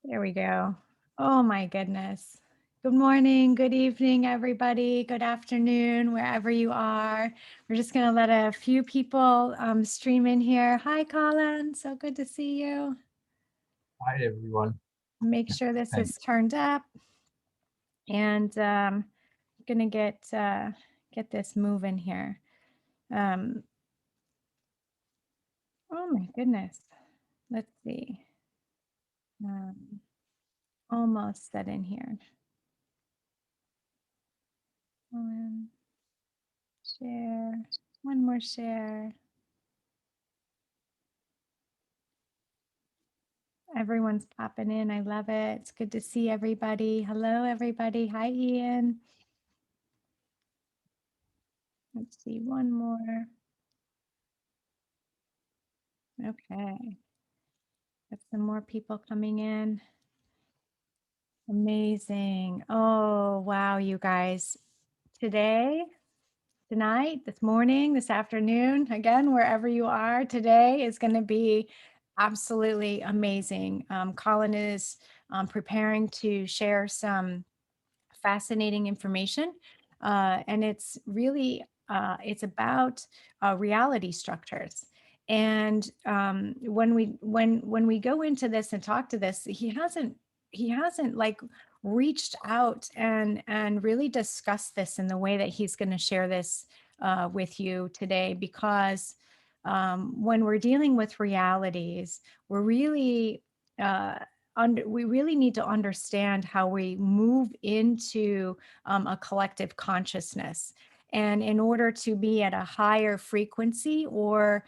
There we go. Oh my goodness. Good morning, good evening, everybody. Good afternoon, wherever you are. We're just going to let a few people stream in here. Hi, Colin. So good to see you. Hi, everyone. Make sure this Thanks. is turned up, and going to get this moving here. Um, oh my goodness. Let's see. Um, almost set in here. Share. One more share. Everyone's popping in. I love it. It's good to see everybody. Hello, everybody. Hi, Ian. Let's see, one more. Okay. Got some more people coming in. Amazing. Oh, wow, you guys. Today, tonight, this morning, this afternoon, again, wherever you are, today is going to be absolutely amazing. Colin is preparing to share some fascinating information. And it's really, it's about reality structures. And when we go into this and talk to this, he hasn't like reached out and really discussed this in the way that he's going to share this with you today, because when we're dealing with realities, we're really uh, we really need to understand how we move into a collective consciousness. And in order to be at a higher frequency, or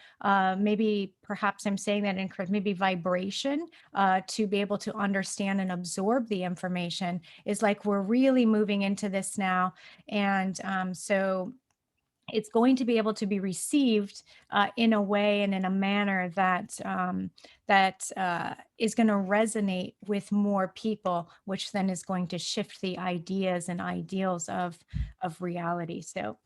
maybe perhaps I'm saying that incorrect, maybe vibration, to be able to understand and absorb the information, is like we're really moving into this now. And so it's going to be able to be received in a way and in a manner that is going to resonate with more people, which then is going to shift the ideas and ideals of reality. So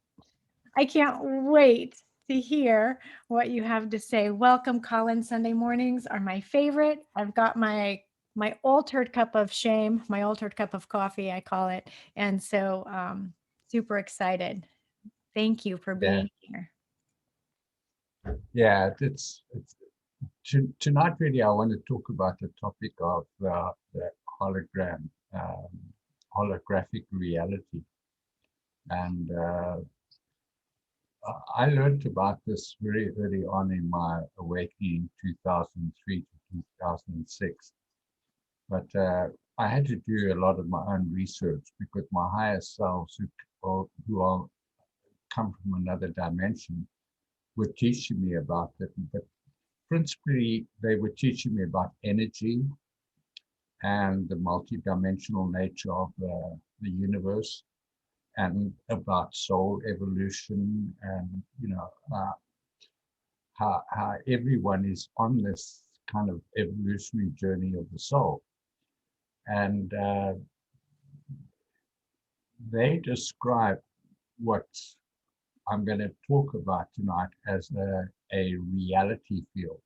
I can't wait to hear what you have to say. Welcome, Colin. Sunday mornings are my favorite. I've got my altered cup of shame, my altered cup of coffee, I call it, and so super excited. Thank you for Yeah, being here. yeah. Tonight. Really, I want to talk about the topic of the hologram, holographic reality, and I learned about this very early on in my awakening, 2003 to 2006. But I had to do a lot of my own research because my higher selves, who come from another dimension, were teaching me about it. But principally, they were teaching me about energy and the multidimensional nature of the universe, and about soul evolution, and how everyone is on this kind of evolutionary journey of the soul. And they describe what I'm going to talk about tonight as a reality field.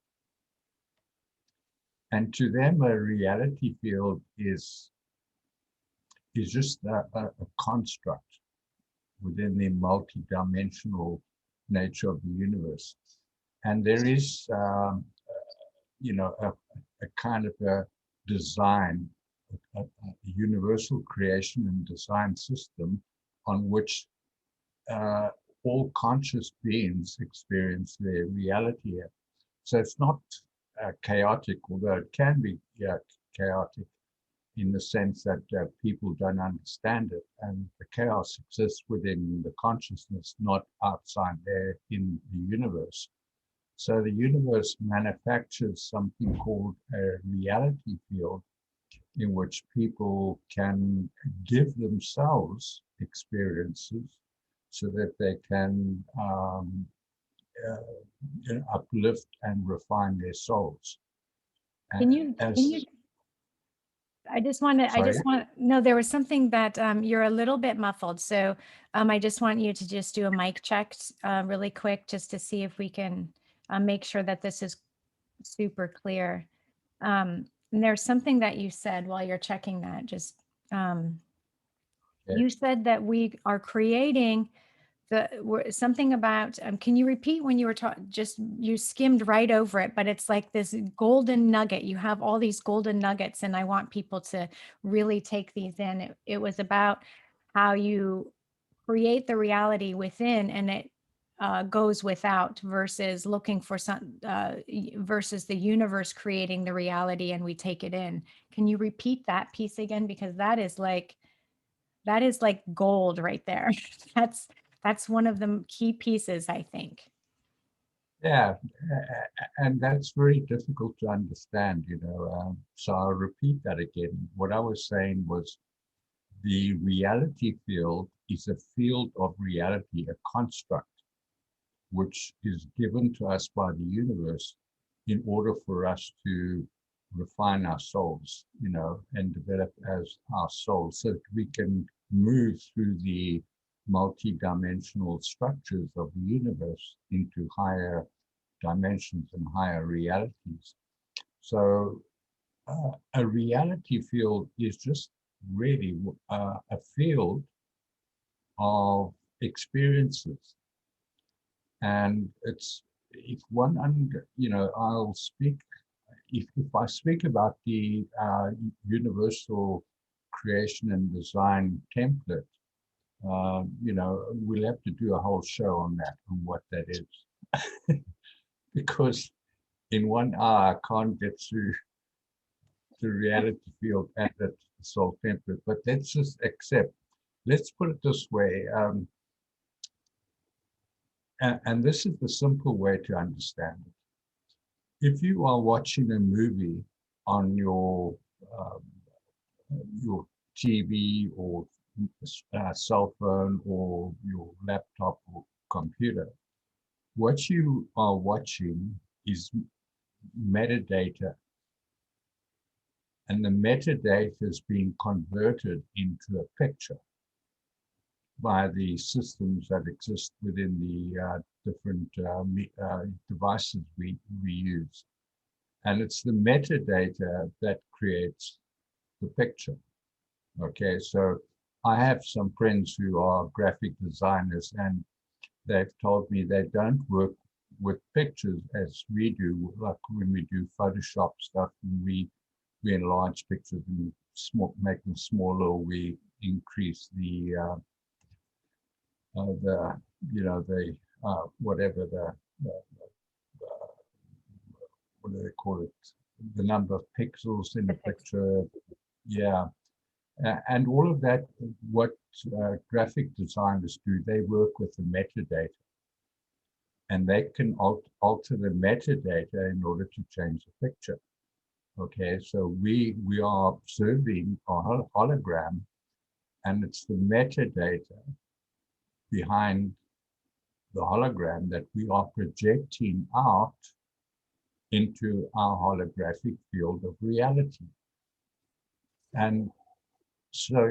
And to them, a reality field is just a construct within the multidimensional nature of the universe. And there is, a kind of a design, a universal creation and design system on which uh, all conscious beings experience their reality. So it's not chaotic, although it can be, yeah, chaotic in the sense that people don't understand it, and the chaos exists within the consciousness, not outside there in the universe. So the universe manufactures something called a reality field in which people can give themselves experiences so that they can uh, uplift and refine their souls. Can you, can you, As I sorry, just want, no, there was something that you're a little bit muffled. So I just want you to just do a mic check really quick, just to see if we can make sure that this is super clear. Um, And there's something that you said while you're checking that, just, um, Okay. you said that we are creating something about, can you repeat when you were talking, just you skimmed right over it, but it's like this golden nugget. You have all these golden nuggets, and I want people to really take these in. It was about how you create the reality within, and it goes without, versus looking for versus the universe creating the reality and we take it in. Can you repeat that piece again? Because that is like gold right there. That's that's one of the key pieces, I think. Yeah, and that's very difficult to understand, so I'll repeat that again. What I was saying was the reality field is a field of reality, a construct which is given to us by the universe in order for us to refine our souls, and develop as our souls so that we can move through the multi-dimensional structures of the universe into higher dimensions and higher realities. So a reality field is just really a field of experiences. And it's, if one under, I'll speak, if I speak about the universal creation and design template, we'll have to do a whole show on that, on what that is. Because in 1 hour, I can't get through the reality field and the soul template. But let's just accept, let's put it this way, and this is the simple way to understand it. If you are watching a movie on um, your TV or cell phone or your laptop or computer, what you are watching is metadata, and the metadata is being converted into a picture by the systems that exist within the different devices we use. And it's the metadata that creates the picture. Okay, so I have some friends who are graphic designers, and they've told me they don't work with pictures as we do. Like when we do Photoshop stuff, and we enlarge pictures and make them smaller. We increase the whatever uh, what do they call it? The number of pixels in the The fix. picture. Yeah, and all of that. What graphic designers do, they work with the metadata, and they can alter the metadata in order to change the picture. Okay, so we are observing a hologram, and it's the metadata behind the hologram that we are projecting out into our holographic field of reality. And so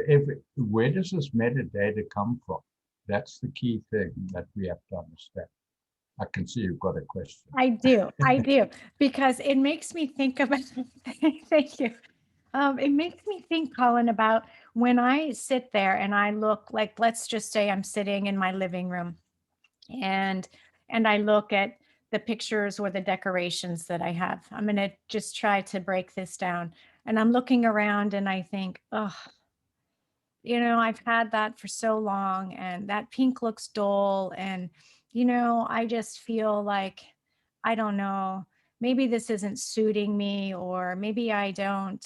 where does this metadata come from? That's the key thing that we have to understand. I can see you've got a question. I do, because it makes me think about, thank you. It makes me think, Colin, about when I sit there and I look, like, let's just say I'm sitting in my living room, and I look at the pictures or the decorations that I have. I'm going to just try to break this down. And I'm looking around and I think, oh, I've had that for so long, and that pink looks dull. And, I just feel like, I don't know, maybe this isn't suiting me, or maybe I don't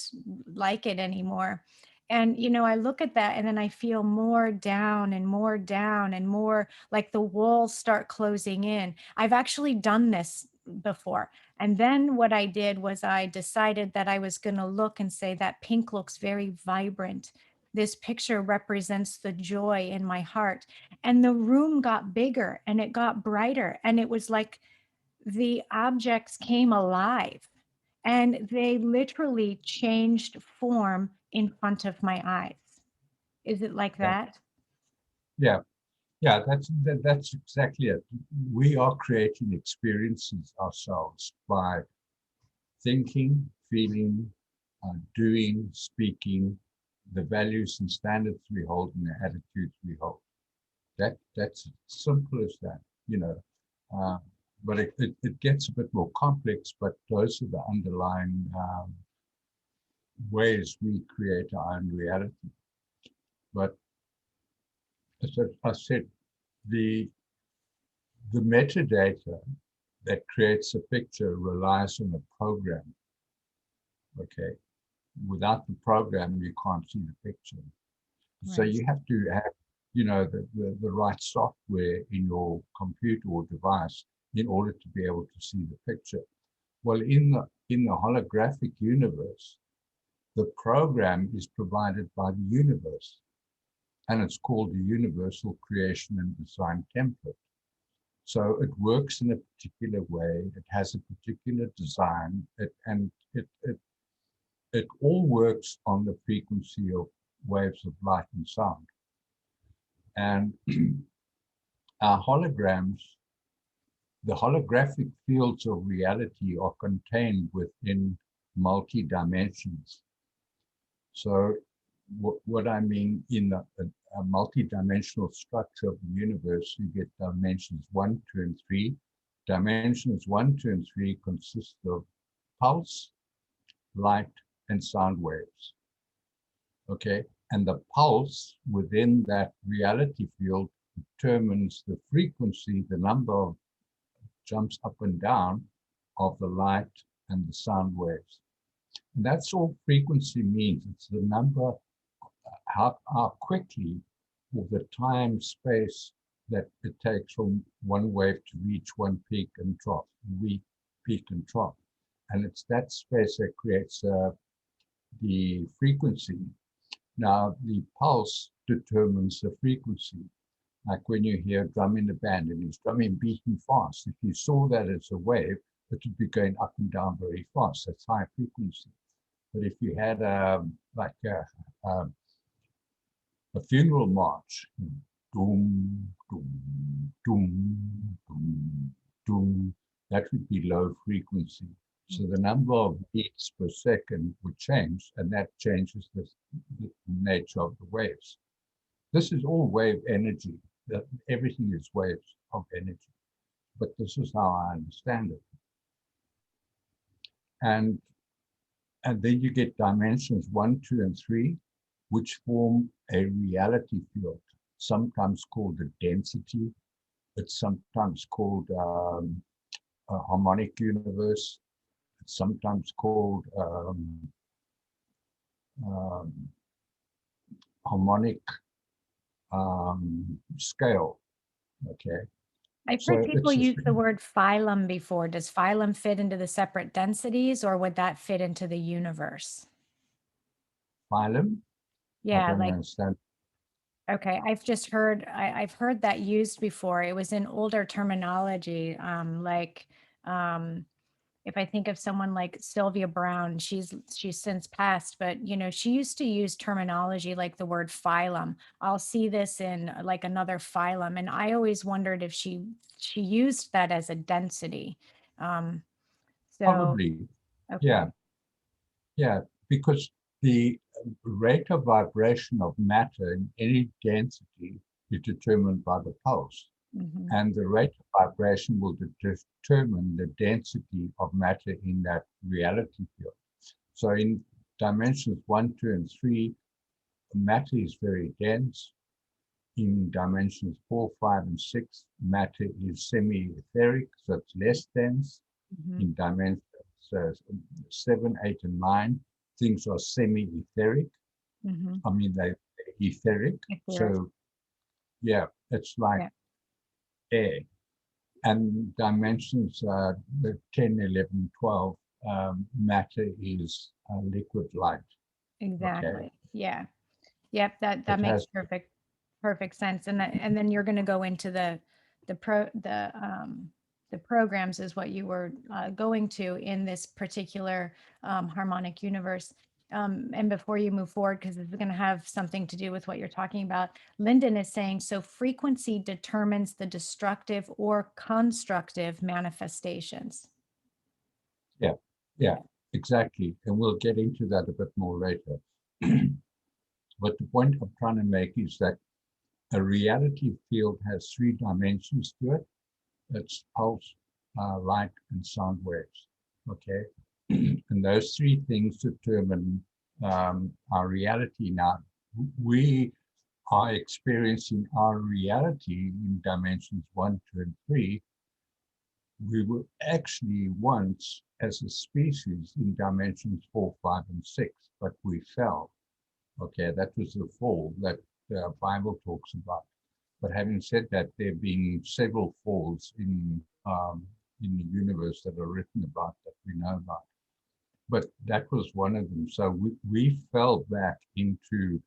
like it anymore. And, I look at that and then I feel more down and more down and more like the walls start closing in. I've actually done this before. And then what I did was I decided that I was going to look and say, that pink looks very vibrant. This picture represents the joy in my heart. And the room got bigger and it got brighter. And it was like the objects came alive, and they literally changed form in front of my eyes. Is it like Yeah, that? yeah, yeah. That's exactly it. We are creating experiences ourselves by thinking, feeling, doing, speaking, the values and standards we hold, and the attitudes we hold. That's simple as that, you know. Uh, but it gets a bit more complex, but those are the underlying ways we create our own reality. But as I said, the the metadata that creates a picture relies on a program. Okay, without the program, you can't see the picture. So Right. you have to have, the right software in your computer or device in order to be able to see the picture. Well, in the holographic universe, the program is provided by the universe, and it's called the Universal Creation and Design Template. So it works in a particular way. It has a particular design, it all works on the frequency of waves of light and sound. And our holograms, the holographic fields of reality are contained within multi-dimensions. So what I mean in a multi-dimensional structure of the universe, you get dimensions 1, 2, and 3. Dimensions 1, 2, and 3 consist of pulse, light, and sound waves. Okay, and the pulse within that reality field determines the frequency, the number of jumps up and down of the light and the sound waves. And that's all frequency means. It's the number, how quickly, or the time space that it takes from one wave to reach one peak and trough, peak and trough. And it's that space that creates the frequency. Now, the pulse determines the frequency. Like when you hear a drum in the band and it's drumming beating fast, if you saw that as a wave, it would be going up and down very fast. That's high frequency. But if you had a funeral march, doom, doom, doom, doom, doom, that would be low frequency. So the number of beats per second would change, and that changes the nature of the waves. This is all wave energy. Everything is waves of energy. But this is how I understand it. And then you get dimensions 1, 2, and 3, which form a reality field, sometimes called a density. It's sometimes called a harmonic universe. It's sometimes called um, harmonic scale. Okay, I've heard so people it's a use the word phylum before. Does phylum fit into the separate densities, or would that fit into the universe? phylum. I Yeah, don't like, understand. okay, I've heard that used before. It was in older terminology, um, if I think of someone like Sylvia Brown, she's since passed, but she used to use terminology like the word phylum. I'll see this in like another phylum, and I always wondered if she used that as a density. Um, so Probably, yeah, okay. yeah, because the rate of vibration of matter in any density is determined by the pulse. Hmm. And the rate of vibration will determine the density of matter in that reality field. So in dimensions 1, 2, and 3, matter is very dense. In dimensions 4, 5, and 6, matter is semi-etheric, so it's less dense. Hmm. In dimensions 7, 8, and 9, things are semi-etheric. Hmm. I mean, they're etheric. Etheric. So, yeah, it's like Yeah, air. And dimensions the 10, 11, 12, matter is liquid light. Okay. exactly. Yeah. Yep, that It makes has perfect sense. And then you're going to go into the pro the programs is what you were going to in this particular harmonic universe. And before you move forward, because this is going to have something to do with what you're talking about, Lyndon is saying, so frequency determines the destructive or constructive manifestations. yeah, yeah. Yeah. exactly. And we'll get into that a bit more later. But the point I'm trying to make is that a reality field has three dimensions to it. It's pulse, light, and sound waves. Okay. And those three things determine our reality. Now, we are experiencing our reality in dimensions 1, 2, and 3. We were actually once, as a species, in dimensions 4, 5, and 6, but we fell. Okay, that was the fall that the Bible talks about. But having said that, there have been several falls in the universe that are written about, that we know about. But that was one of them. So we fell back into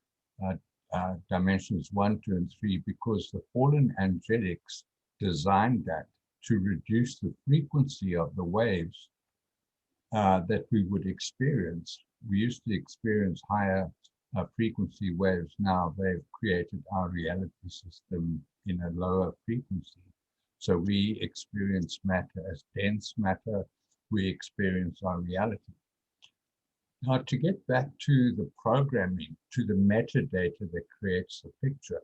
uh, dimensions 1, 2, and 3 because the fallen angelics designed that to reduce the frequency of the waves that we would experience. We used to experience higher frequency waves. Now they've created our reality system in a lower frequency. So we experience matter as dense matter. We experience our reality. Now, to get back to the programming, to the metadata that creates the picture,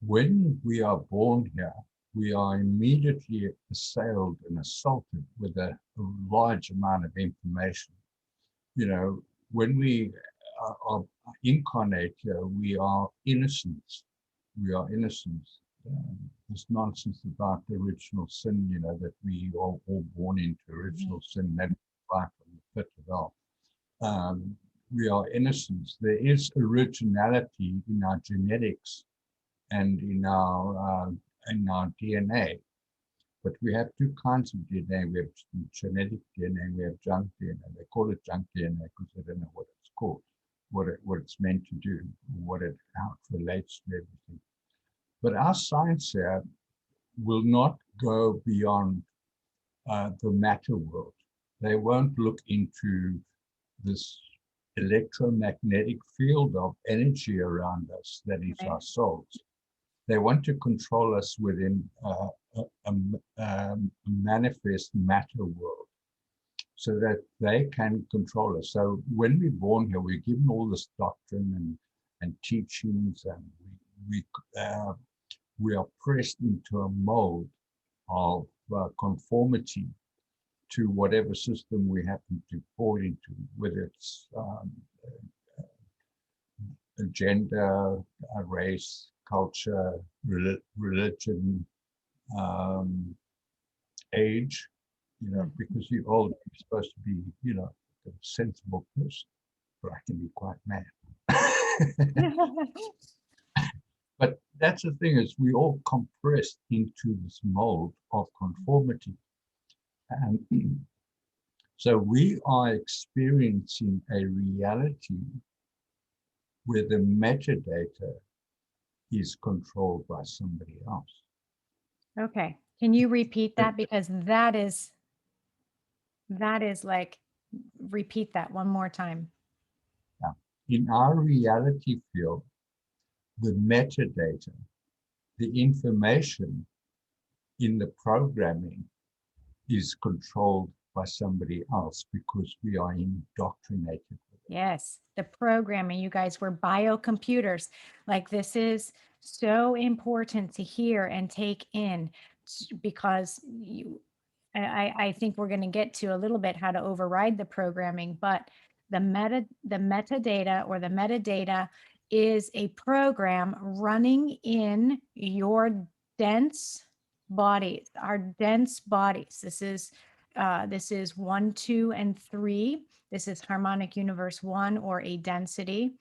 when we are born here, we are immediately assailed and assaulted with a large amount of information. You know, when we are incarnate here, we are innocents. We are innocents. This nonsense about the original sin, you know, that we are all born into original sin, that life from the pit of hell. We are innocents. There is originality in our genetics and in our DNA. But we have two kinds of DNA. We have genetic DNA, we have junk DNA. They call it junk DNA because they don't know what it's called, what it's meant to do, how it relates to everything. But our science here will not go beyond the matter world. They won't look into this electromagnetic field of energy around us that is our souls. They want to control us within a manifest matter world so that they can control us. So when we're born here, we're given all this doctrine and teachings, and we are pressed into a mold of conformity to whatever system we happen to fall into, whether it's gender, race, culture, religion, age, you know, because you're old, you're supposed to be, you know, a sensible person, but I can be quite mad. But that's the thing, is we all compressed into this mold of conformity. And so we are experiencing a reality where the metadata is controlled by somebody else. Okay. Can you repeat that? Because that is like, repeat that one more time. Now, in our reality field, the metadata, the information in the programming is controlled by somebody else because we are indoctrinated with it. Yes, the programming, you guys, were biocomputers. Like, this is so important to hear and take in, because I think we're going to get to a little bit how to override the programming, but the metadata, or the metadata, is a program running in your dense bodies, our dense bodies. This is 1, 2, and 3. This is harmonic universe 1, or a density.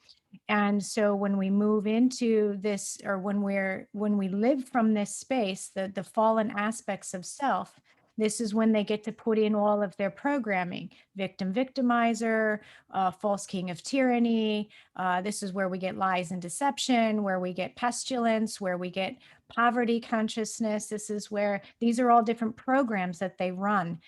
And so when we move into this, or when we live from this space, the fallen aspects of self, this is when they get to put in all of their programming: victim, victimizer, false king of tyranny. This is where we get lies and deception, where we get pestilence, where we get poverty consciousness. This is where these are all different programs that they run.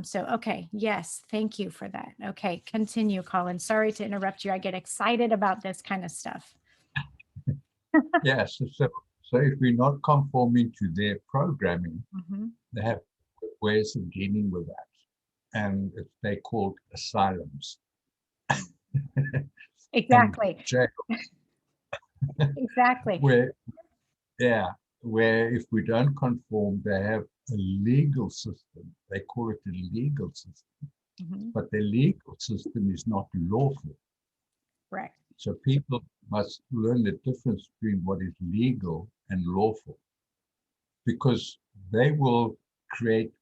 So, okay, yes, thank you for that. Okay, continue, Colin. Sorry to interrupt you. I get excited about this kind of stuff. Yes, so if we're not conforming to their programming, Mhm. they have ways of dealing with that. and they called asylums and Exactly. jail, Exactly. where, yeah, where if we don't conform, they have a legal system. They call it a legal system, Mhm. but the legal system is not lawful. Right. So people must learn the difference between what is legal and lawful, because they will create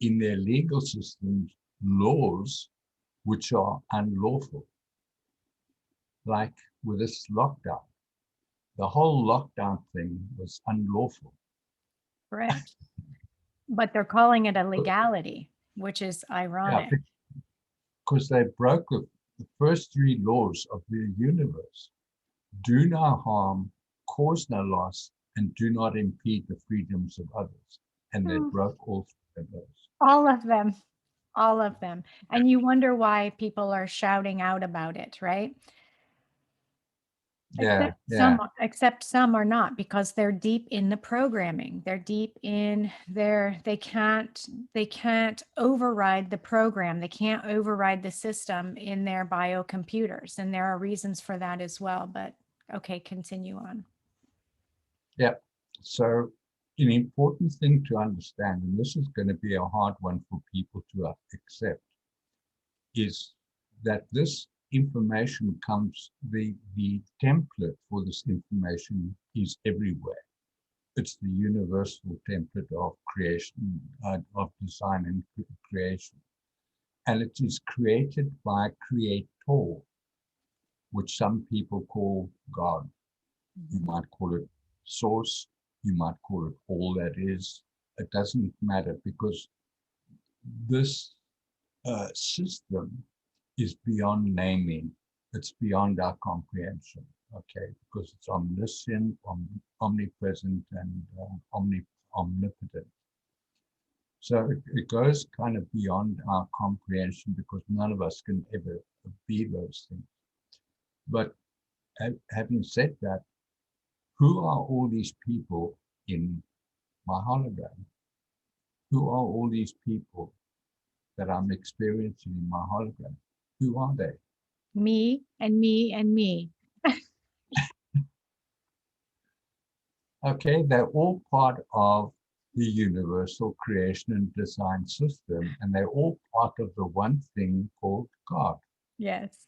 in their legal systems laws which are unlawful, like with this lockdown. The whole lockdown thing was unlawful. Correct. But they're calling it a legality, which is Yeah, ironic. because they broke the first three laws of the universe: do no harm, cause no loss, and do not impede the freedoms of others. And they Hmm. broke all three of those. All of them, all of them. And you wonder why people are shouting out about it, right? Yeah, yeah, Except some are not, because they're deep in the programming. They're deep in they can't override the program. They can't override the system in their biocomputers. And there are reasons for that as well. But okay, continue on. yeah. So, an important thing to understand, and this is going to be a hard one for people to accept, is that this information comes, the template for this information is everywhere. It's the universal template of creation, of design and creation. And it is created by a creator, which some people call God. You Mhm. might call it source, you might call it all that is. It doesn't matter, because this system is beyond naming. It's beyond our comprehension, okay? Because it's omniscient, omnipresent, and omnipotent. So it goes kind of beyond our comprehension, because none of us can ever be those things. But having said that, who are all these people in my hologram? Who are all these people that I'm experiencing in my hologram? Who are they? Me and me and me. Okay, they're all part of the universal creation and design system, and they're all part of the one thing called God. Yes.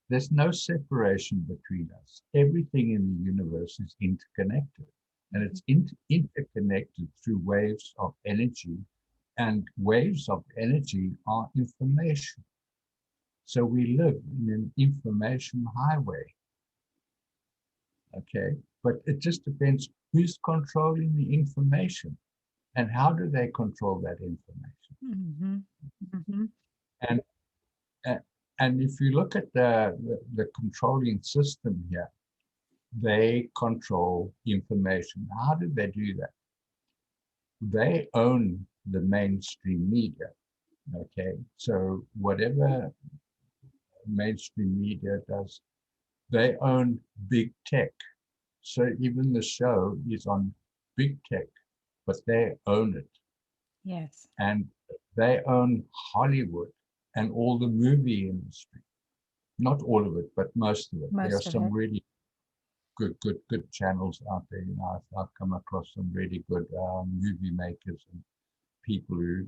There's no separation between us. Everything in the universe is interconnected, and Mhm. it's interconnected through waves of energy, and waves of energy are information. So we live in an information highway, okay? But it just depends who's controlling the information and how do they control that information. Mhm. Mhm. And and if you look at the controlling system here, they control information. How do they do that? They own the mainstream media. Okay, so whatever mainstream media does, they own big tech. So even the show is on big tech, but they own it. Yes. And they own Hollywood and all the movie industry. Not all of it, but most of it. There are Most of some it. really good channels out there. You know, I've come across some really good movie makers and people who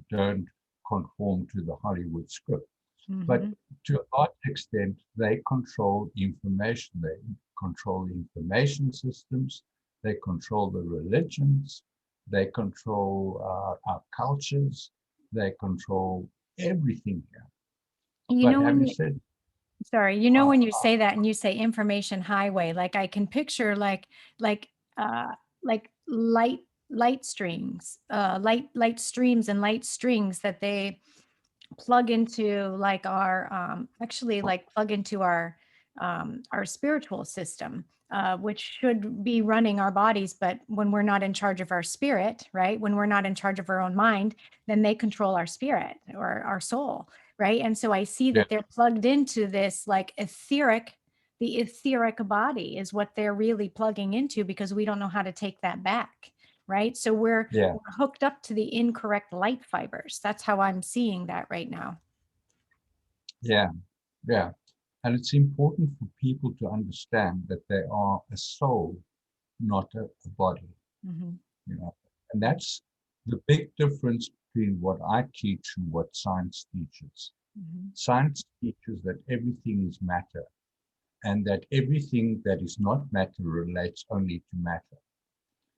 don't conform to the Hollywood script. But Mhm. to a large extent, they control information. They control the information systems. They control the religions. They control our cultures. They control everything here. You But know when having you said, Sorry, uh, when you say that and you say information highway, like I can picture like uh like light strings, light streams and light strings that they plug into like our actually like plug into our spiritual system, which should be running our bodies. But when we're not in charge of our spirit, right, when we're not in charge of our own mind, then they control our spirit or our soul, right? And so I see yeah, that they're plugged into this like the etheric body is what they're really plugging into, because we don't know how to take that back. right? So we're Yeah, we're hooked up to the incorrect light fibers. That's how I'm seeing that right now. yeah, yeah. And it's important for people to understand that they are a soul, not a body, Hmm. you know. And that's the big difference between what I teach and what science teaches. Hmm. Science teaches that everything is matter and that everything that is not matter relates only to matter.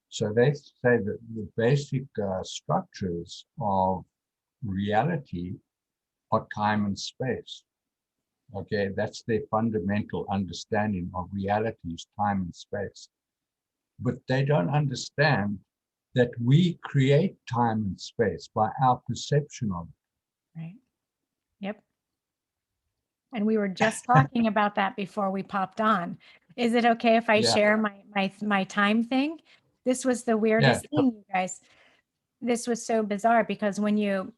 So they say that the basic structures of reality are time and space. Okay, that's their fundamental understanding of reality is time and space. But they don't understand that we create time and space by our perception of Right. Yep. And we were just talking about that before we popped on. Is it okay if I it. Yeah, share my time thing? This was the yeah, weirdest thing, you guys. This was so bizarre because when you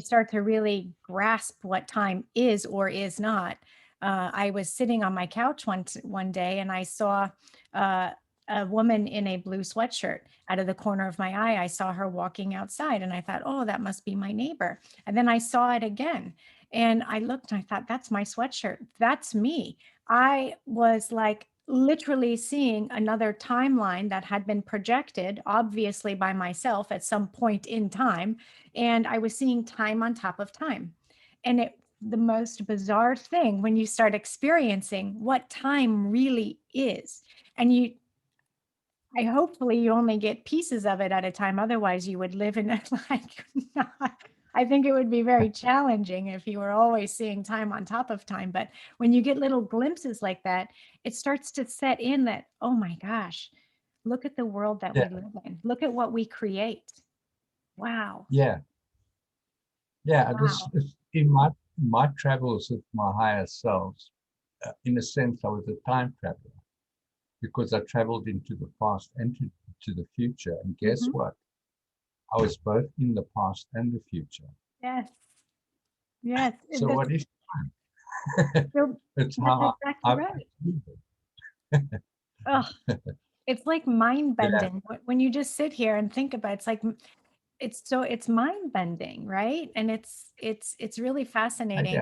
start to really grasp what time is or is not. I was sitting on my couch one day and I saw uh, a woman in a blue sweatshirt out of the corner of my eye. I saw her walking outside and I thought, oh, that must be my neighbor. And then I saw it again and I looked and I thought, that's my sweatshirt. That's me. I was like literally seeing another timeline that had been projected, obviously by myself at some point in time, and I was seeing time on top of time. And it the most bizarre thing when you start experiencing what time really is. And I hopefully you only get pieces of it at a time. Otherwise, you would live in a like not, I think it would be very challenging if you were always seeing time on top of time. But when you get little glimpses like that, it starts to set in that, oh my gosh, look at the world that we yeah, live in. Look at what we create. Wow. yeah, yeah. This Wow. is in my travels with my higher selves. In a sense, I was a time traveler because I traveled into the past and to the future. And guess Mhm. what? I was both in the past and the future. Yes. Yes. So That's, what is so it's that's how exactly I right. perceive Oh, it's like mind it. Yeah, bending when you just sit here and think about it, it's like it's mind bending, right? And it's really fascinating.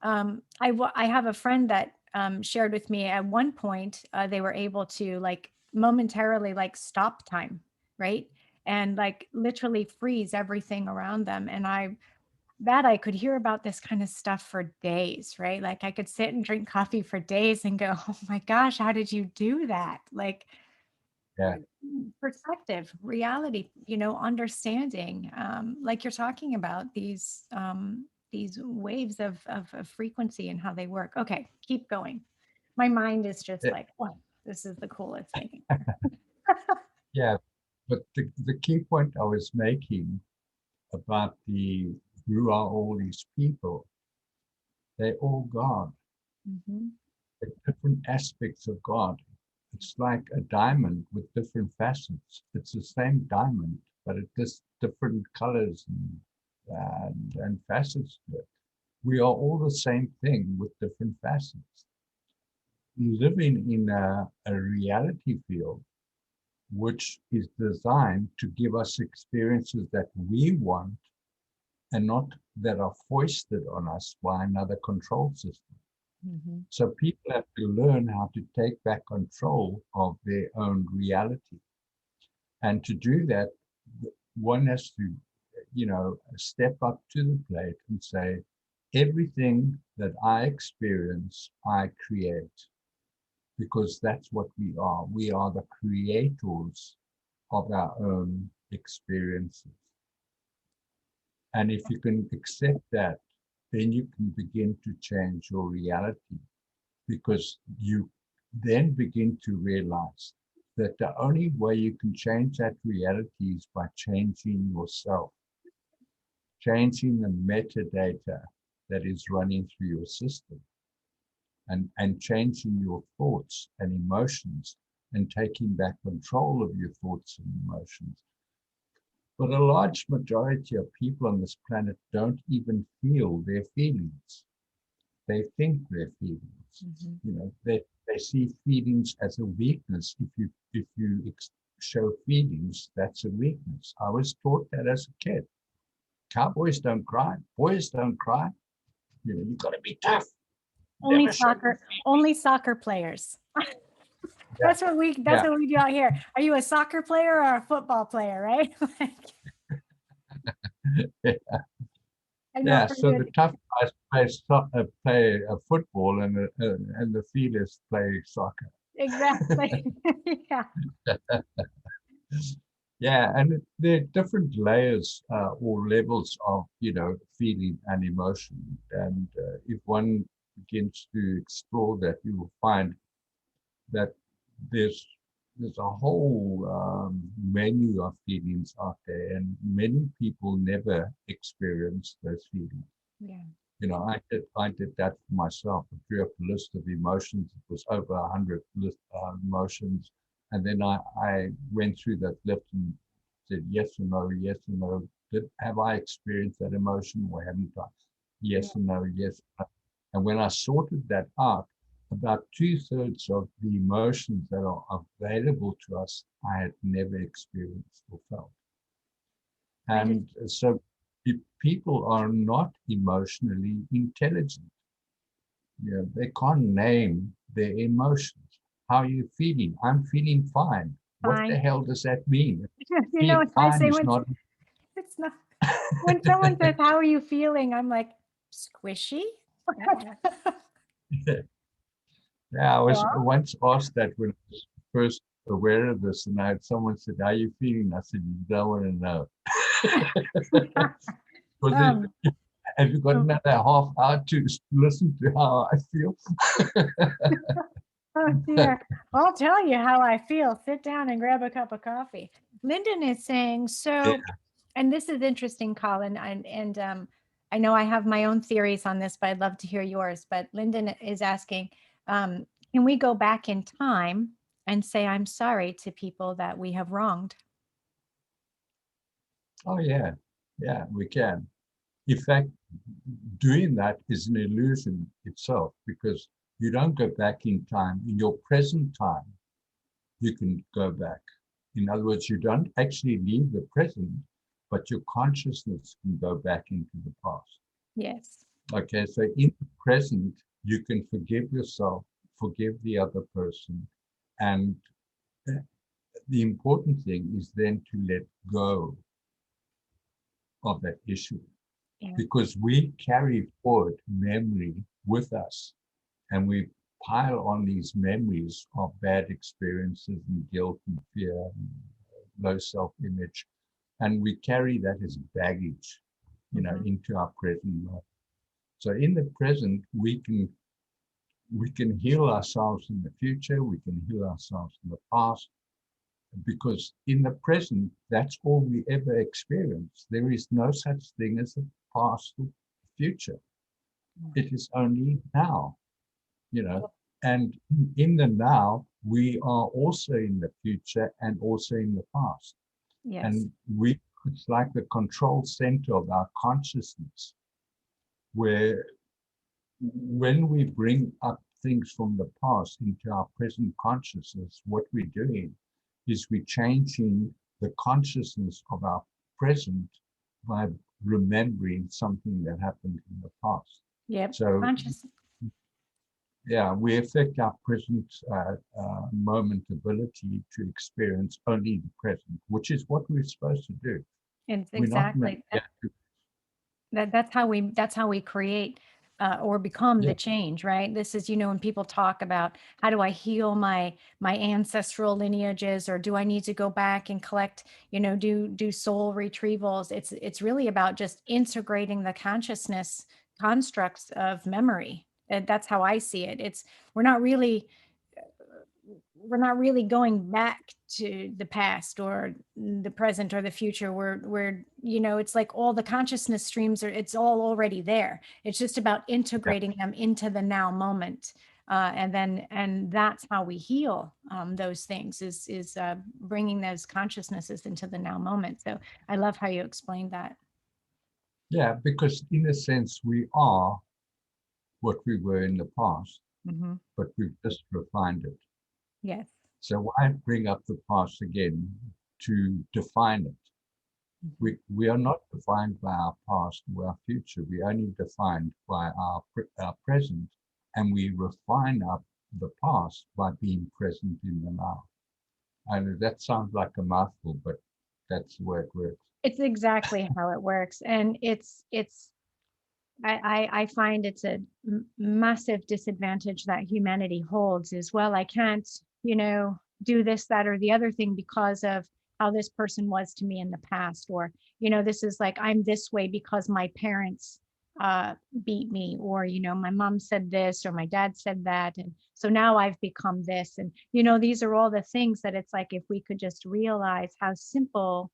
yeah, I have a friend that shared with me at one point they were able to like momentarily like stop time, right? And like literally freeze everything around them. And I could hear about this kind of stuff for days, right? Like I could sit and drink coffee for days and go, "Oh my gosh, how did you do that?" Like yeah, perspective, reality, understanding, like you're talking about these waves of frequency and how they work. Okay, keep going. My mind is just yeah. like, oh, this is the coolest thing. Yeah. But the key point I was making about the who are all these people, they're all God. Mhm. They're different aspects of God. It's like a diamond with different facets. It's the same diamond, but it has different colors and facets to it. We are all the same thing with different facets. Living in a reality field which is designed to give us experiences that we want and not that are foisted on us by another control system. Mhm. So people have to learn how to take back control of their own reality. And to do that, one has to, step up to the plate and say, everything that I experience, I create, because that's what we are. We are the creators of our own experiences. And if you can accept that, then you can begin to change your reality because you then begin to realize that the only way you can change that reality is by changing yourself, changing the metadata that is running through your system and changing your thoughts and emotions and taking back control of your thoughts and emotions. But a large majority of people on this planet don't even feel their feelings. They think they're feelings. Mhm. They see feelings as a weakness if you show feelings, that's a weakness. I was taught that as a kid. Cowboys don't cry. Boys don't cry. You got to be tough. Only Never show your soccer, only soccer players. That's what we yeah, do out here. Are you a soccer player or a football player, right? yeah. I know Yeah. for So you. the tough guys play football, and the feelers play soccer. Exactly. Yeah. Yeah, and there are different layers or levels of feeling and emotion, and if one begins to explore that, you will find that there's there's a whole menu of feelings out there, and many people never experience those feelings. Yeah. I did that for myself. I drew up a list of emotions. It was over 100 emotions, and then I went through that list and said yes or no, yes or no. Have I experienced that emotion or haven't I? Yeah. Yes or no, yes. Or no. And when I sorted that out, about two-thirds of the emotions that are available to us, I had never experienced or felt. I just, And so people are not emotionally intelligent. They can't name their emotions. How are you feeling? I'm feeling fine. What the fine. hell does that mean? You know Feel what I fine say is when not. it's not when someone says, "How are you feeling?" I'm like, squishy. Yeah, I was Well, once asked that when I was first aware of this, and I had someone said, "How are you feeling?" I said, "You don't want to know." Was it? um, Have you got um, another half hour to listen to how I feel? oh dear. I'll tell you how I feel. Sit down and grab a cup of coffee. Lyndon is saying, Yeah. so, and this is interesting, Colin, I know I have my own theories on this, but I'd love to hear yours. But Lyndon is asking, um, can we go back in time and say, I'm sorry to people that we have wronged? Oh, yeah. Yeah, we can. In fact, doing that is an illusion itself because you don't go back in time. In your present time, you can go back. In other words, you don't actually leave the present, but your consciousness can go back into the past. Yes. Okay, so in the present, you can forgive yourself, forgive the other person. And the important thing is then to let go of that issue Yeah. because we carry forward memory with us and we pile on these memories of bad experiences and guilt and fear and low self-image, and we carry that as baggage, Mhm. into our present life. So in the present, we can heal ourselves in the future, we can heal ourselves in the past, because in the present, that's all we ever experience. There is no such thing as a past or future. It is only now, you know. And in the now, we are also in the future and also in the past. Yes. And it's like the control center of our consciousness, where when we bring up things from the past into our present consciousness, what we're doing is we're changing the consciousness of our present by remembering something that happened in the past. Yep. So, Conscious. yeah, we affect our present moment ability to experience only the present, which is what we're supposed to do. It's We're not meant, exactly yeah, that's how we create or become yeah, the change, right? This is, when people talk about how do I heal my ancestral lineages, or do I need to go back and collect, do soul retrievals? It's really about just integrating the consciousness constructs of memory. And that's how I see it. It's we're not really we're not really going back to the past or the present or the future. We're it's like all the consciousness streams are, it's all already there. It's just about yeah. integrating them into the now moment. And that's how we heal those things is bringing those consciousnesses into the now moment. So I love how you explained that. Yeah, because in a sense, we are what we were in the past, Hmm. but we've just refined it. Yes. So why bring up the past again to define it? Mhm. We are not defined by our past or our future. We're only defined by our present, and we refine the past by being present in the now. And that sounds like a mouthful, but that's the way it works. It's exactly how it works, and it's I find it's a massive disadvantage that humanity holds is, well, I can't, do this, that, or the other thing because of how this person was to me in the past, or, this is like I'm this way because my parents beat me, or, my mom said this, or my dad said that, and so now I've become this, and these are all the things that it's like if we could just realize how simple.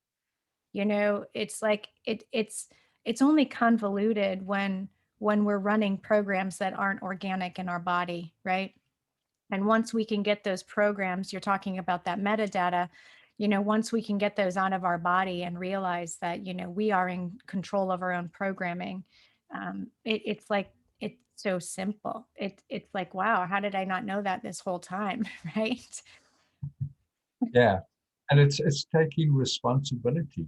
It's like it's only convoluted when we're running programs that aren't organic in our body, right? And once we can get those programs, you're talking about that metadata, once we can get those out of our body and realize that, we are in control of our own programming, it's like it's so simple. It's like, wow, how did I not know that this whole time, right? Yeah. And it's taking responsibility.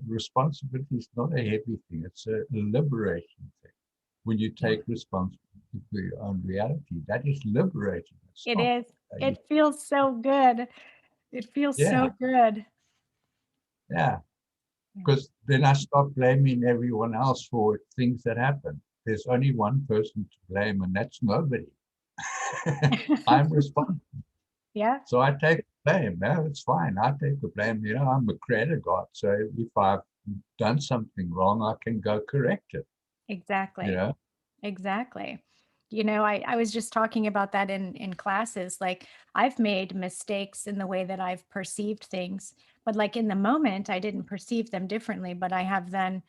Responsibility is not a heavy thing, it's a liberating thing. When you Yeah, take responsibility for your own reality, that is liberating. It's it not. is. It feels so good. It feels Yeah, so good. yeah. Yeah. Because then I stop blaming everyone else for things that happen. There's only one person to blame, and that's nobody. I'm responsible. Yeah, So I take the blame. No, it's fine. I take the blame. I'm a creator God. So if I've done something wrong, I can go correct it, you exactly. know? Exactly. I was just talking about that in classes. Like I've made mistakes in the way that I've perceived things, but like in the moment, I didn't perceive them differently. But I have then,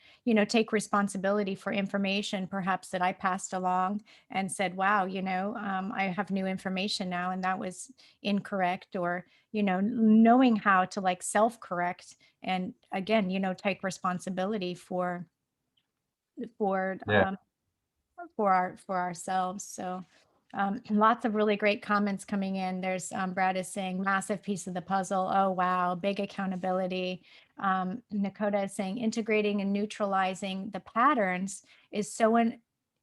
take responsibility for information perhaps that I passed along and said, wow, I have new information now and that was incorrect. Or, knowing how to like self-correct and again, take responsibility for Yeah, for ourselves. So lots of really great comments coming in. There's Brad is saying massive piece of the puzzle. Oh wow, big accountability. Nakota is saying integrating and neutralizing the patterns is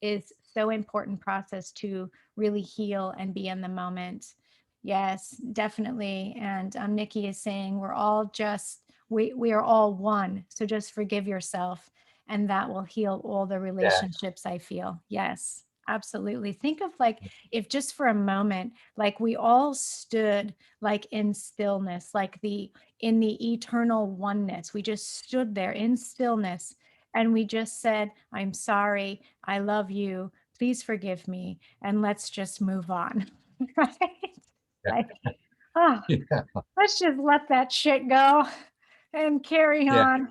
is so important process to really heal and be in the moment. Yes, definitely. And Nikki is saying we are all one. So just forgive yourself and that will heal all the yeah, relationships, I feel. Yes, absolutely. Think of like if just for a moment, like we all stood like in stillness, like the in the eternal oneness. We just stood there in stillness and we just said, I'm sorry, I love you, please forgive me, and let's just move on. Right? yeah, Like, oh, yeah, let's just let that shit go and carry yeah, on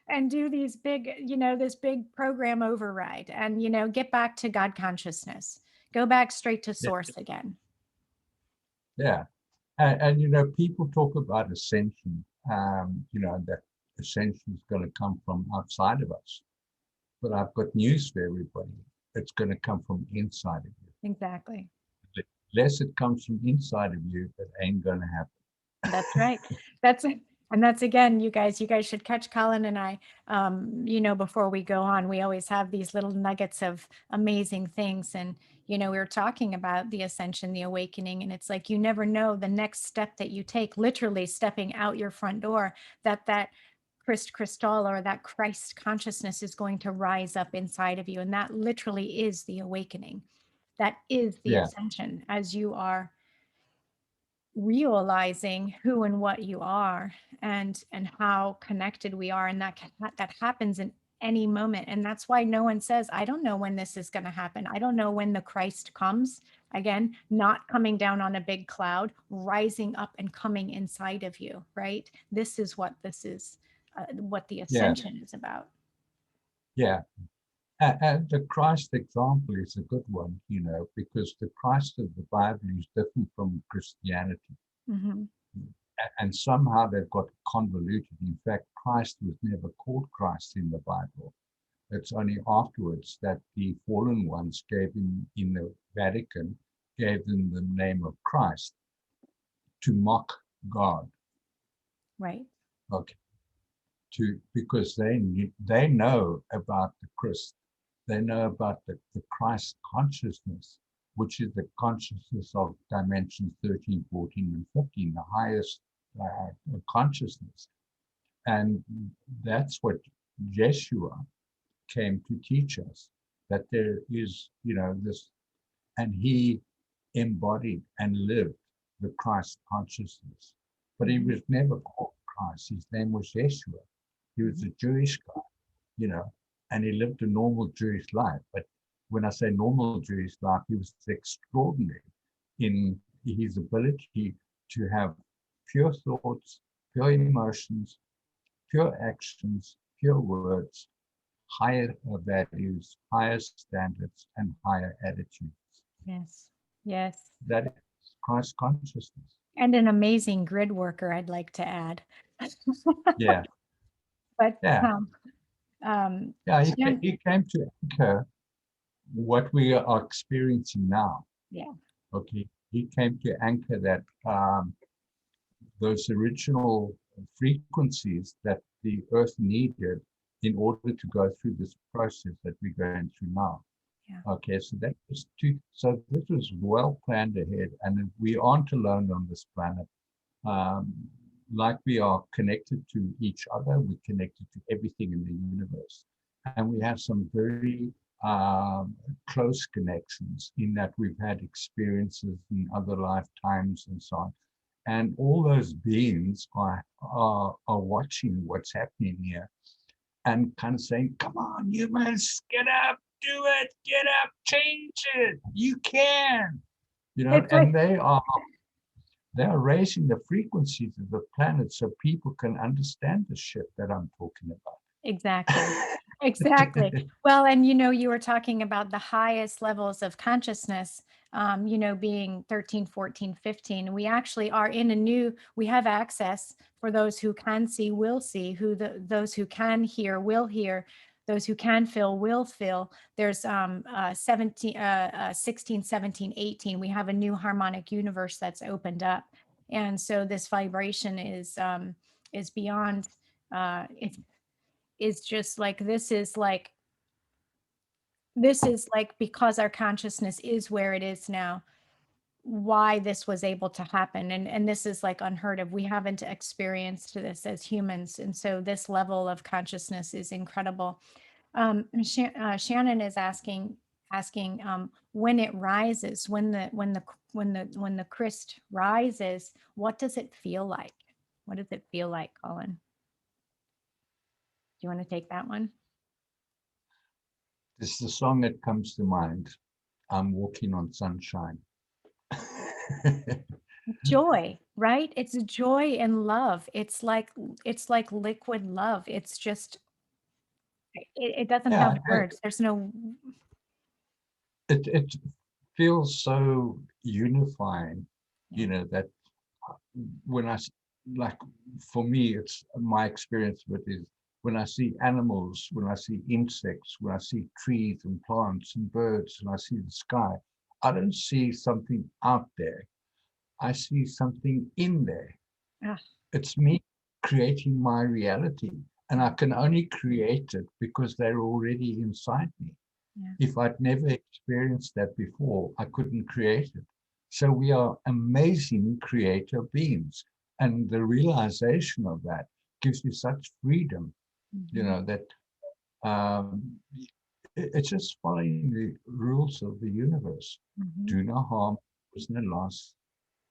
and do these big, this big program override and, get back to God consciousness. Go back straight to yeah, source again. yeah. And people talk about ascension, that ascension is going to come from outside of us. But I've got news for everybody. It's going to come from inside of you. Exactly. Unless it comes from inside of you, it ain't going to happen. That's right. That's and that's again, you guys should catch Colin and I, before we go on, we always have these little nuggets of amazing things. And, we were talking about the ascension, the awakening, and it's like, you never know the next step that you take, literally stepping out your front door, that Christ crystal or that Christ consciousness is going to rise up inside of you. And that literally is the awakening. That is the Yeah, ascension as you are realizing who and what you are and how connected we are and that happens in any moment. And that's why no one says, I don't know when this is going to happen. I don't know when the Christ comes again, not coming down on a big cloud, rising up and coming inside of you, right? This is what the yeah, ascension is about. yeah. And the Christ example is a good one, because the Christ of the Bible is different from Christianity. Hmm. And somehow they've got convoluted. In fact, Christ was never called Christ in the Bible. It's only afterwards that the fallen ones gave him, in the Vatican, gave them the name of Christ. to mock God. Right. Okay. Because they know about the Christ, they know about the Christ consciousness, which is the consciousness of dimensions 13, 14, and 15, the highest consciousness. And that's what Yeshua came to teach us, that there is, this, and he embodied and lived the Christ consciousness. But he was never called Christ. His name was Yeshua. He was a Jewish guy, and he lived a normal Jewish life. But when I say normal Jewish life, he was extraordinary in his ability to have pure thoughts, pure emotions, pure actions, pure words, higher values, higher standards, and higher attitudes. Yes. Yes. That is Christ consciousness. And an amazing grid worker, I'd like to add. Yeah, But yeah, yeah. Shan- He came to anchor what we are experiencing now. yeah, Okay, he came to anchor that those original frequencies that the Earth needed in order to go through this process that we're going through now. yeah, Okay, so that was so this was well planned ahead, and we aren't alone on this planet. Um, like we are connected to each other, we're connected to everything in the universe. And we have some very close connections in that we've had experiences in other lifetimes and so on. And all those beings are watching what's happening here and kind of saying, come on, you must get up, do it, get up, change it. You can. it's And like they are raising the frequencies of the planet so people can understand the shit that I'm talking about. exactly. Exactly. Well, and you were talking about the highest levels of consciousness, being 13, 14, 15. We actually are in we have access for those who can see, will see, those who can hear, will hear, those who can feel, will feel. There's 16, 17, 18. We have a new harmonic universe that's opened up. And so this vibration is beyond, it's is just like this is like because our consciousness is where it is now, why this was able to happen, and this is like unheard of. We haven't experienced this as humans, and so this level of consciousness is incredible. Shannon is asking when it rises, when the Christ rises, what does it feel like? What does it feel like, Colin? Do you want to take that one? This is the song that comes to mind. I'm walking on sunshine. Joy, right? It's joy and love. It's like liquid love. It's just it doesn't have Yeah, words. There's no it feels so unifying, yeah. that when like, for me, it's my experience with is when I see animals, when I see insects, when I see trees and plants and birds, and I see the sky, I don't see something out there. I see something in there. Ah, It's me creating my reality, and I can only create it because they're already inside me. yeah. If I'd never experienced that before, I couldn't create it. So we are amazing creator beings. And the realization of that gives you such freedom, Mhm, that it's just following the rules of the universe. mhm, Do no harm, cause no loss.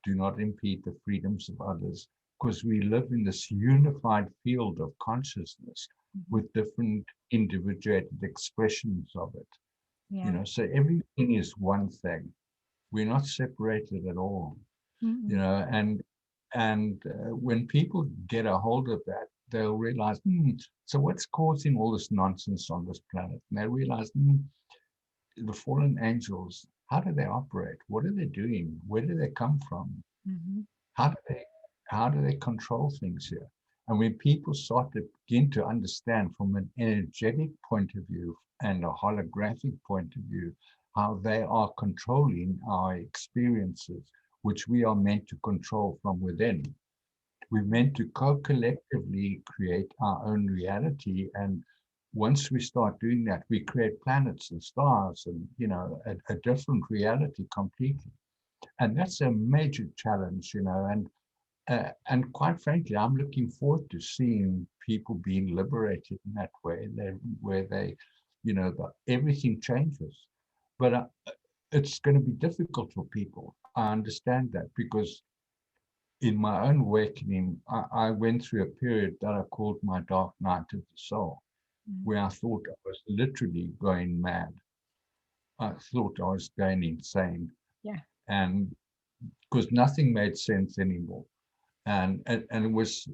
Do not impede the freedoms of others, because we live in this unified field of consciousness mhm. with different individuated expressions of it. Yeah. So everything is one thing. We're not separated at all. Mm-mm. And when people get a hold of that, they'll realize, so what's causing all this nonsense on this planet? And they realize, the fallen angels, how do they operate? What are they doing? Where do they come from? Mhm. How do they how do they control things here? And when people start to begin to understand from an energetic point of view and a holographic point of view how they are controlling our experiences, which we are meant to control from within. We're meant to co-collectively create our own reality. And once we start doing that, we create planets and stars and, a different reality completely. And that's a major challenge, and quite frankly, I'm looking forward to seeing people being liberated in that way, where they, everything changes. But it's going to be difficult for people. I understand that because in my own awakening, I went through a period that I called my dark night of the soul, Mhm. where I thought I was literally going mad. I thought I was going insane, Yeah. and because nothing made sense anymore. And it was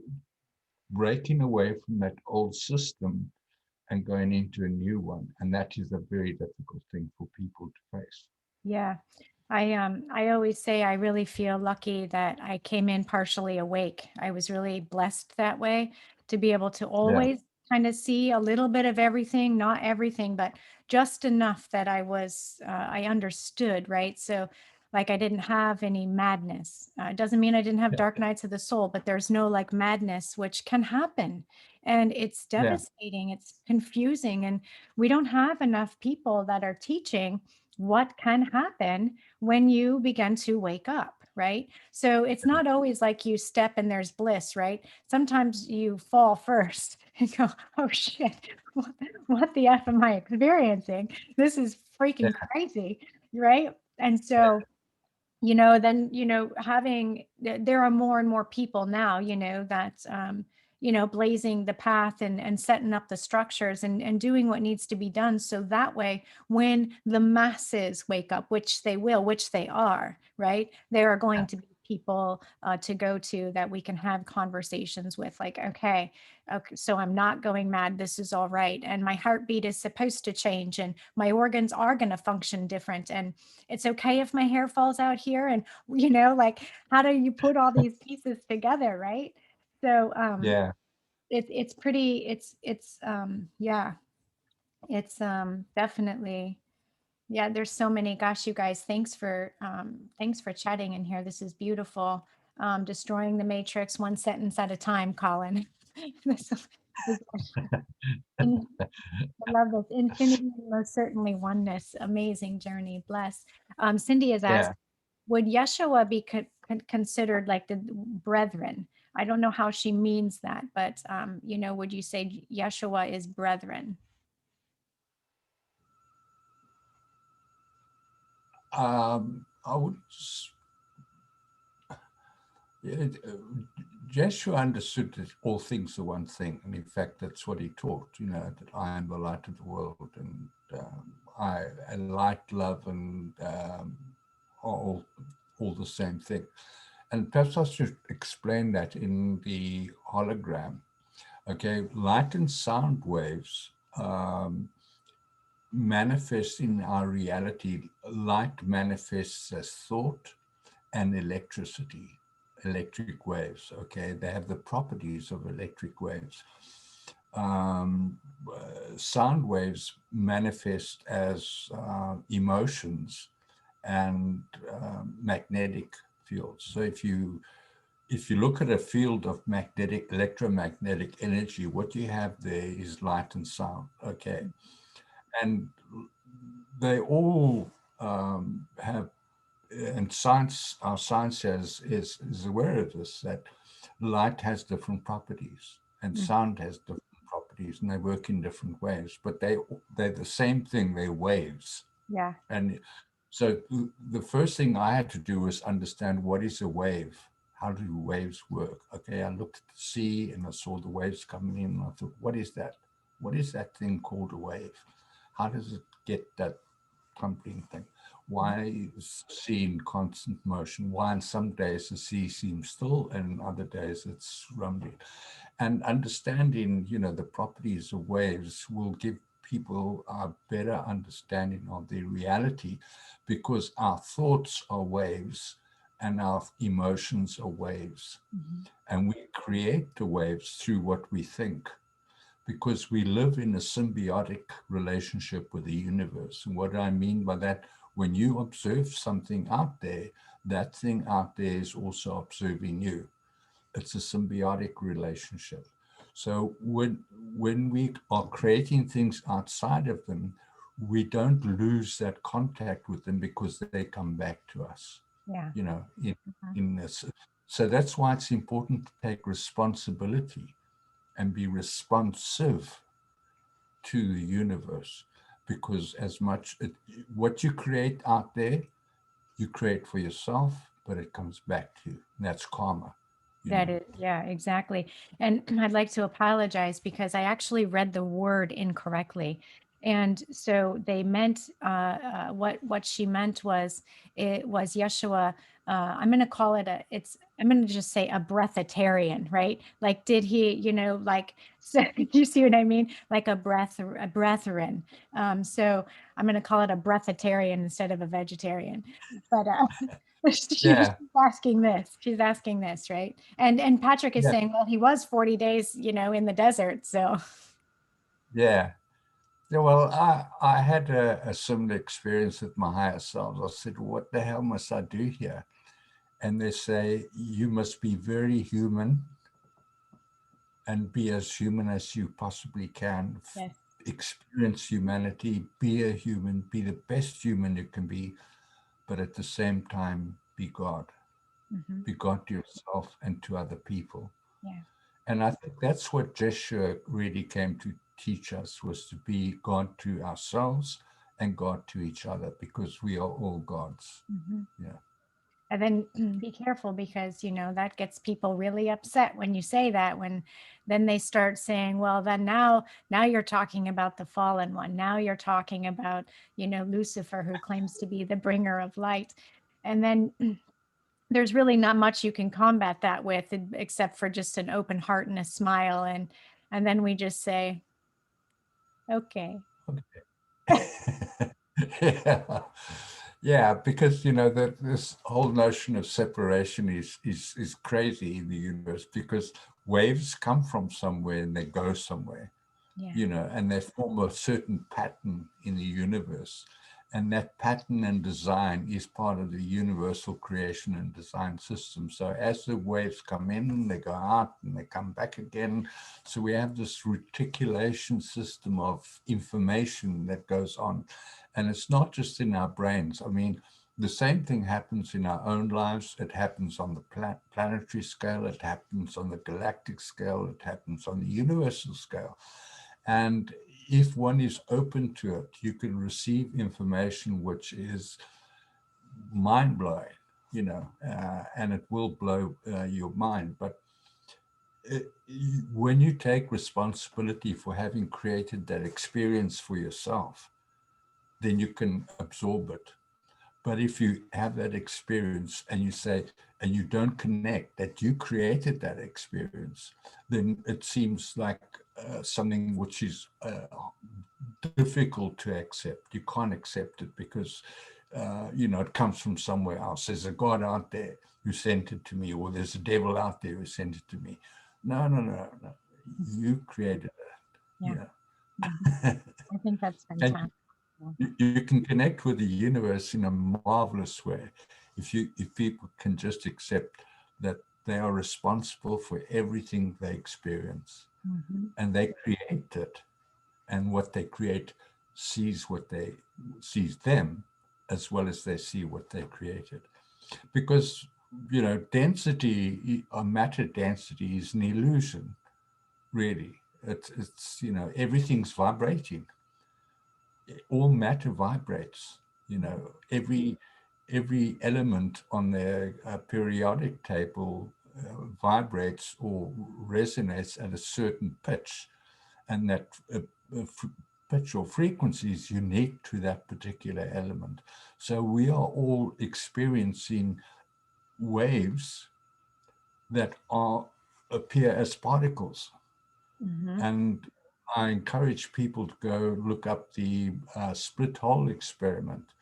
breaking away from that old system and going into a new one. And that is a very difficult thing for people to face. Yeah. I always say I really feel lucky that I came in partially awake. I was really blessed that way to be able to Yeah, always kind of see a little bit of everything, not everything, but just enough that I understood, right? So like I didn't have any madness. It doesn't mean I didn't have yeah, dark nights of the soul, but there's no like madness, which can happen. And it's yeah, devastating. It's confusing. And we don't have enough people that are teaching what can happen when you begin to wake up, right? So it's not always like you step and there's bliss, right? Sometimes you fall first and go, oh shit, what the F am I experiencing? This is freaking yeah, crazy, right? And so then, having there are more and more people now, that blazing the path and setting up the structures and doing what needs to be done. So that way, when the masses wake up, which they will, which they are, right? There are going yeah, to be people to go to that we can have conversations with, like, okay, so I'm not going mad. This is all right. And my heartbeat is supposed to change and my organs are going to function different. And it's okay if my hair falls out here. And, like, how do you put all these pieces together, right? So yeah, it's pretty, yeah, it's definitely, yeah, there's so many. Gosh, you guys, thanks for chatting in here. This is beautiful. Destroying the matrix one sentence at a time, Colin. This is in, I love this. Infinity, most certainly oneness, amazing journey, bless. Cindy has asked, yeah. would Yeshua be considered like the brethren? I don't know how she means that, but would you say Yeshua is brethren? I would, yeah, Joshua understood that all things are one thing. And in fact, that's what he taught, that I am the light of the world. And and light, love, and are all the same thing. And perhaps I should explain that in the hologram. Okay, light and sound waves manifest in our reality. Light manifests as thought and electricity, electric waves. Okay, they have the properties of electric waves. Sound waves manifest as emotions and magnetic fields. So if you look at a field of magnetic electromagnetic energy, what you have there is light and sound. Okay, and they all have, and science, our science is aware of this, that light has different properties and Mm, sound has different properties, and they work in different ways, but they're the same thing. They're waves. yeah. And so the first thing I had to do was understand, what is a wave? How do waves work? Okay, I looked at the sea and I saw the waves coming in, and I thought, what is that? What is that thing called a wave? How does it get that pumping thing? Why is the sea in constant motion? Why on some days the sea seems still and other days it's rumbling? And understanding, the properties of waves will give people a better understanding of their reality, because our thoughts are waves and our emotions are waves. Mhm. And we create the waves through what we think, because we live in a symbiotic relationship with the universe. And what I mean by that, When you observe something out there, that thing out there is also observing you. It's a symbiotic relationship. So when we are creating things outside of them, we don't lose that contact with them because they come back to us, Yeah. you know, Mhm. in this. So that's why it's important to take responsibility and be responsive to the universe, because as much what you create out there, you create for yourself, but it comes back to you. And that's karma, you That know. is, yeah, exactly. And I'd like to apologize because I actually read the word incorrectly. And so they meant what she meant was, it was Yeshua. I'm going to call it I'm going to just say a breatharian, right? Like, did he, like, so you see what I mean? Like a brethren. So I'm going to call it a breatharian instead of a vegetarian. But she's Yeah, asking this. She's asking this, right? And Patrick is yeah, saying, well, he was 40 days, in the desert. So yeah. Yeah, well, I had a similar experience with my higher selves. I said, what the hell must I do here? And they say, you must be very human and be as human as you possibly can. yes. Experience humanity, be a human, be the best human you can be, but at the same time, be God. Hmm. Be God to yourself and to other people. Yeah. And I think that's what Jeshua really came to teach us, was to be God to ourselves and God to each other, because we are all gods. Hmm. Yeah. And then be careful because, that gets people really upset when you say that, when then they start saying, well, then now you're talking about the fallen one. Now you're talking about, Lucifer, who claims to be the bringer of light. And then there's really not much you can combat that with except for just an open heart and a smile. And then we just say, okay. Yeah. Yeah, because that this whole notion of separation is crazy in the universe, because waves come from somewhere and they go somewhere. Yeah. And they form a certain pattern in the universe. And that pattern and design is part of the universal creation and design system. So as the waves come in, they go out and they come back again. So we have this reticulation system of information that goes on. And it's not just in our brains. I mean, the same thing happens in our own lives. It happens on the planetary scale. It happens on the galactic scale. It happens on the universal scale. And if one is open to it, you can receive information which is mind blowing, and it will blow your mind. But when you take responsibility for having created that experience for yourself, then you can absorb it. But if you have that experience and you say, and you don't connect that you created that experience, then it seems like something which is difficult to accept. You can't accept it because, it comes from somewhere else. There's a God out there who sent it to me, or there's a devil out there who sent it to me. No, no, no, no. You created it. Yeah. Mhm. Yeah. I think that's And fantastic. Yeah. you can connect with the universe in a marvelous way if people can just accept that they are responsible for everything they experience, Mhm. and they create it, and what they create sees them as well as they see what they created. Because density or matter density is an illusion, really. It's everything's vibrating. All matter vibrates. Every element on the periodic table vibrates or resonates at a certain pitch, and that pitch or frequency is unique to that particular element. So we are all experiencing waves that are appear as particles. Mhm. And I encourage people to go look up the split hole experiment,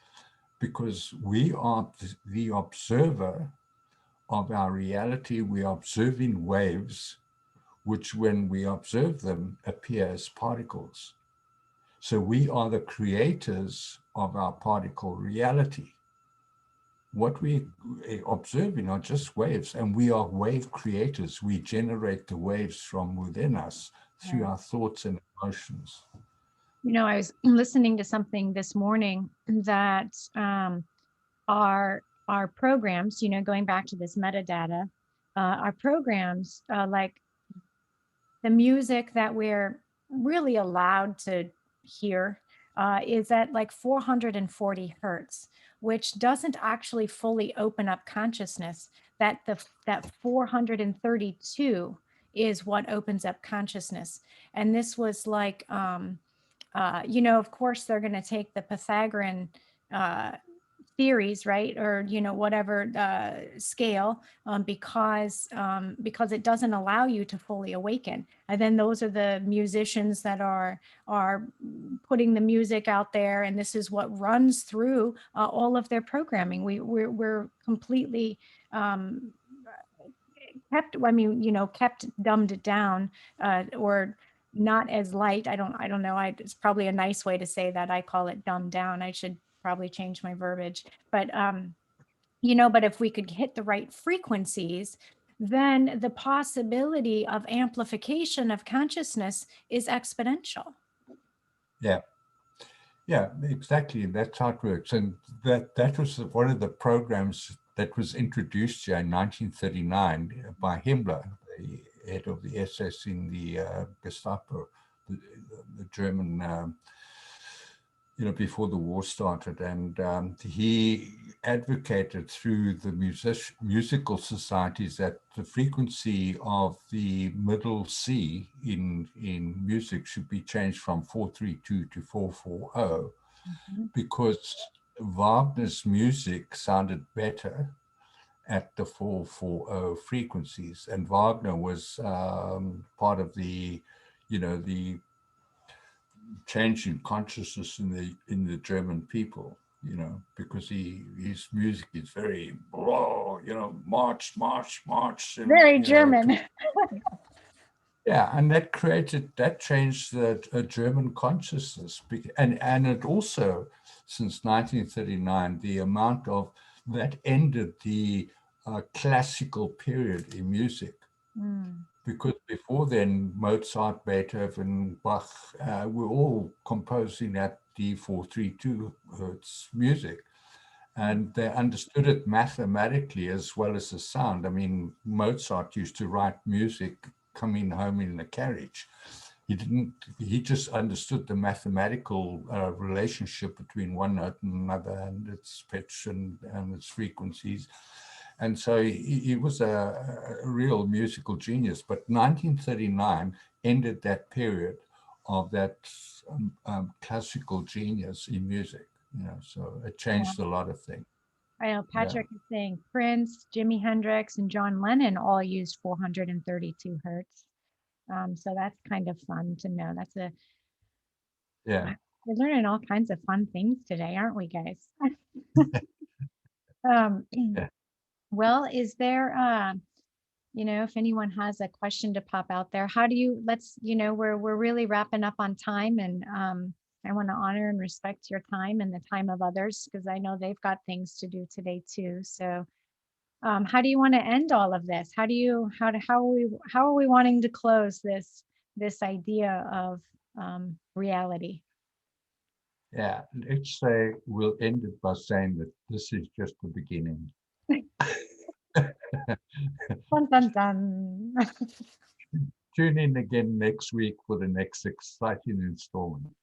because we are the observer of our reality. We are observing waves, which, when we observe them, appear as particles. So we are the creators of our particle reality. What we observing are just waves, and we are wave creators. We generate the waves from within us through Yeah. our thoughts and emotions. I was listening to something this morning that our programs, going back to this metadata, our programs, like the music that we're really allowed to hear, is at like 440 hertz, which doesn't actually fully open up consciousness. That 432 is what opens up consciousness. And this was like, of course, they're going to take the Pythagorean uh, theories, right? Or, whatever scale, because it doesn't allow you to fully awaken. And then those are the musicians that are putting the music out there, and this is what runs through all of their programming. We're completely kept dumbed down, or not as light. I don't know. It's probably a nice way to say that. I call it dumbed down. I should probably change my verbiage. But if we could hit the right frequencies, then the possibility of amplification of consciousness is exponential. Yeah, yeah, exactly. That's how it works. And that was one of the programs that was introduced here in 1939 by Himmler, the head of the SS in the Gestapo, the, the German, before the war started. And he advocated through the musical societies that the frequency of the middle C in music should be changed from 432 to 440, Mhm. because Wagner's music sounded better at the 440 frequencies. And Wagner was part of the change in consciousness in the German people, because his music is very, march, march, march, and Very German. yeah, and that changed the German consciousness, and it also, since 1939, the amount of that ended the classical period in music, Mm, because before then, Mozart, Beethoven, Bach were all composing at the 432 hertz music. And they understood it mathematically as well as the sound. I mean, Mozart used to write music coming home in a carriage. He just understood the mathematical relationship between one note and another, and its pitch and its frequencies. And so he was a real musical genius. But 1939 ended that period of that classical genius in music. So it yeah. changed a lot of things. I know Yeah, Patrick is saying Prince, Jimi Hendrix, and John Lennon all used 432 hertz. So that's kind of fun to know. yeah, We're learning all kinds of fun things today, aren't we, guys? Um, yeah, well, is there, if anyone has a question to pop out there, how do you, we're really wrapping up on time, and I want to honor and respect your time and the time of others, because I know they've got things to do today too. So, how do you want to end all of this? How are we wanting to close this idea of reality? yeah. Let's say we'll end it by saying that this is just the beginning. Dun, dun, dun. Tune in again next week for the next exciting installment.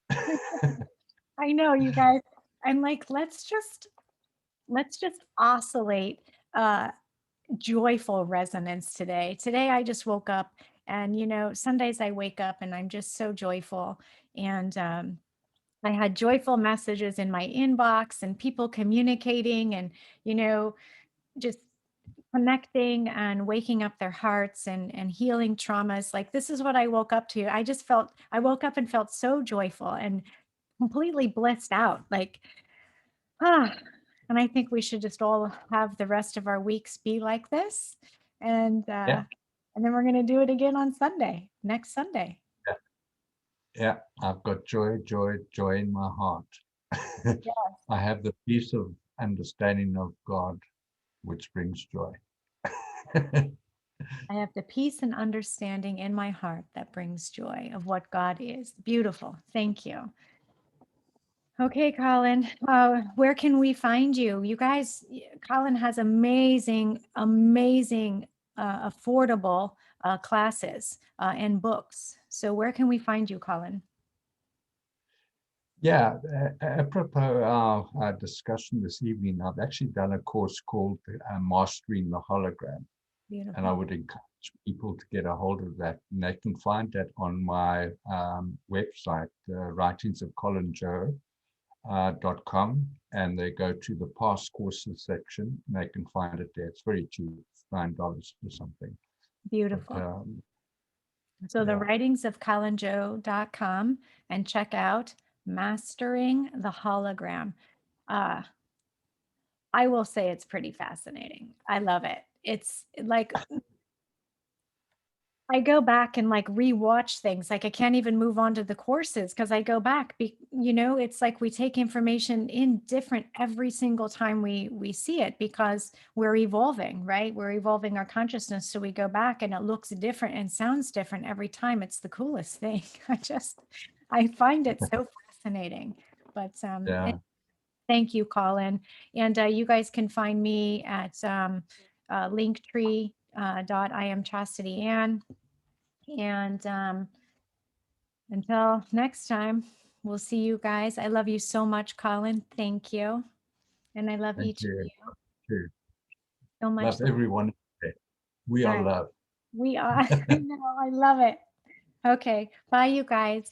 I know, you guys. I'm like, let's just oscillate joyful resonance today. Today I just woke up, and Sundays I wake up and I'm just so joyful. And I had joyful messages in my inbox, and people communicating, and you know just connecting and waking up their hearts, and healing traumas. Like, this is what I woke up to. I woke up and felt so joyful and completely blissed out. Like, ah, and I think we should just all have the rest of our weeks be like this. And Yeah, and then we're gonna do it again on Sunday, next Sunday. yeah. Yeah, I've got joy, joy, joy in my heart. I have the peace of understanding of God, which brings joy. I have the peace and understanding in my heart that brings joy of what God is. Beautiful. Thank you. Okay, Colin, where can we find you? You guys, Colin has amazing, amazing, affordable classes and books. So where can we find you, Colin? Yeah, apropos our discussion this evening, I've actually done a course called Mastering the Hologram, and I Beautiful. would encourage people to get a hold of that. And they can find that on my website, writings of Colin Joe. .com, and they go to the past courses section and they can find it there. It's very cheap, $9 or something. But Beautiful. So the yeah, writings of colinjoe.com and check out Mastering the Hologram. Uh, I will say it's pretty fascinating. I love it. It's like I go back and like rewatch things. Like I can't even move on to the courses because I go back. It's like we take information in different every single time we see it because we're evolving, right? We're evolving our consciousness. So we go back and it looks different and sounds different every time. It's the coolest thing. I find it so fascinating. But yeah. thank you, Colin. And you guys can find me at linktree dot I am Chastity Ann. And until next time, we'll see you guys. I love you so much, Colin. Thank you. And I love Thank each of you. you Too. so much. Love everyone. We All are right. love. We are. I know. I love it. Okay. Bye, you guys.